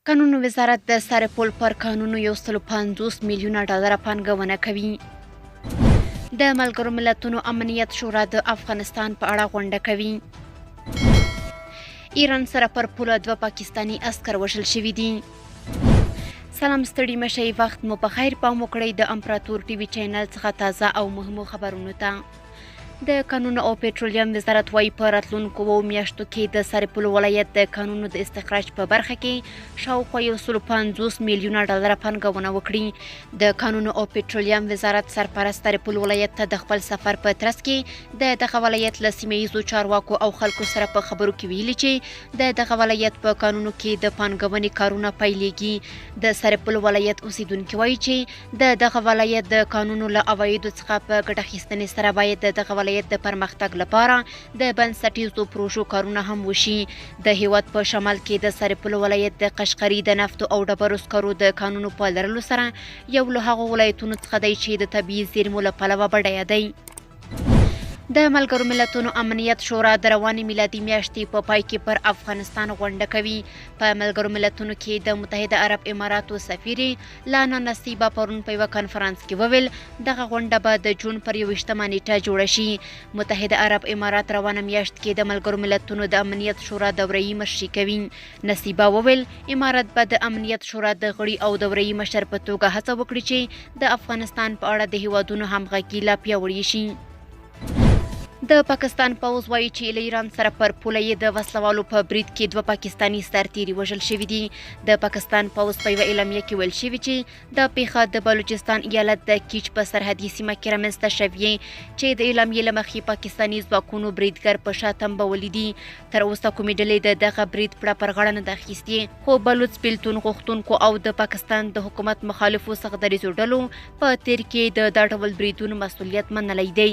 کانونو وزارت د سرپل پر کانونو 150 میلیونه ډالر پانګونه کوي. د ملګرو ملتونو امنیت شورا د افغانستان په اړه غونډه کوي. ایران سره پر پوله 2 پاکستانی عسکر وژل شوي دي. سلام ستړي مشئ، وخت مو په خیر. پام وکړئ د امپراتور ټي وي چینل څخه تازه او مهمو خبرونو ته. د کانونو او پېټرولیم وزارت وايي په راتلونکو 2 میاشتو کې د سرپل ولایت د کانونو د استخراج په برخه کې شاوخوا 150 میلیونه ډالر پانګونه وکړي. د کانونو او پېټرولیم وزارت سرپرست سرپل ولایت ته د خپل سفر په ترڅ کې دغه ولایت له سیمه ییزو چارواکو او خلکو سره په خبرو کې ویلي چې دغه ولایت په کانونو کې د پانګونې کارونه پیلېږي. د سرپل ولایت اوسیدونکي وایي چې دغه ولایت د کانونو له عوایدو څخه په ګټه اخیستنې سره باید دغه ولایت د پرمختګ لپاره د بنسټیزو پروژو کارونه هم وشي. د هیواد په شمال کې د سرپل ولایت د قشقري د نفتو او ډبرو سکرو د کانونو په لرلو سره یو له هغو ولایتونو څخه دی چې د طبیعي زیرمو له پلوه بډایه دی. د ملګرو ملتونو امنیت شورا د روانې میلادي میاشتې په پای کې پر افغانستان غونډه کوي. په ملګرو ملتونو کې د متحده عرب اماراتو سفیر لانا نصیبه پرون په یوه کنفرانس کې وویل دغه غونډه به د جون پر 21 نیټه جوړه شي. متحده عرب امارات روانه میاشت کې د ملګرو ملتونو د امنیت شورا دوره‌یي مشري کوي. نصیبه وویل امارات به د امنیت شورا د غړي او دوره‌یي مشر په توګه هڅه وکړي چې د افغانستان په اړه د هیوادونو همغږي لا پیاوړې شي. د پاکستان پوځ وایي چې له ایران سره پر پوله یې د وسلوالو په برید کې 2 پاکستانی سرتیري وژل شوي دي. د پاکستان پوځ په یوه اعلامیه کې ویل شوي چې دا پیښه د بلوچستان ایالت د کیچ په سرحدي سیمه کې رامنځته شوې چې د اعلامیې له مخې پاکستاني ځواکونو بریدګر په شا تنبولي دي. تر اوسه کومې ډلې د دغه برید پړه پر غاړه نه ده اخیستې، خو بلوڅ بیلتون غوښتونکو او د پاکستان د حکومت مخالفو څخه دریځو ډلو په تیر کې د دا ډول بریدونو مسؤلیت منلی دی.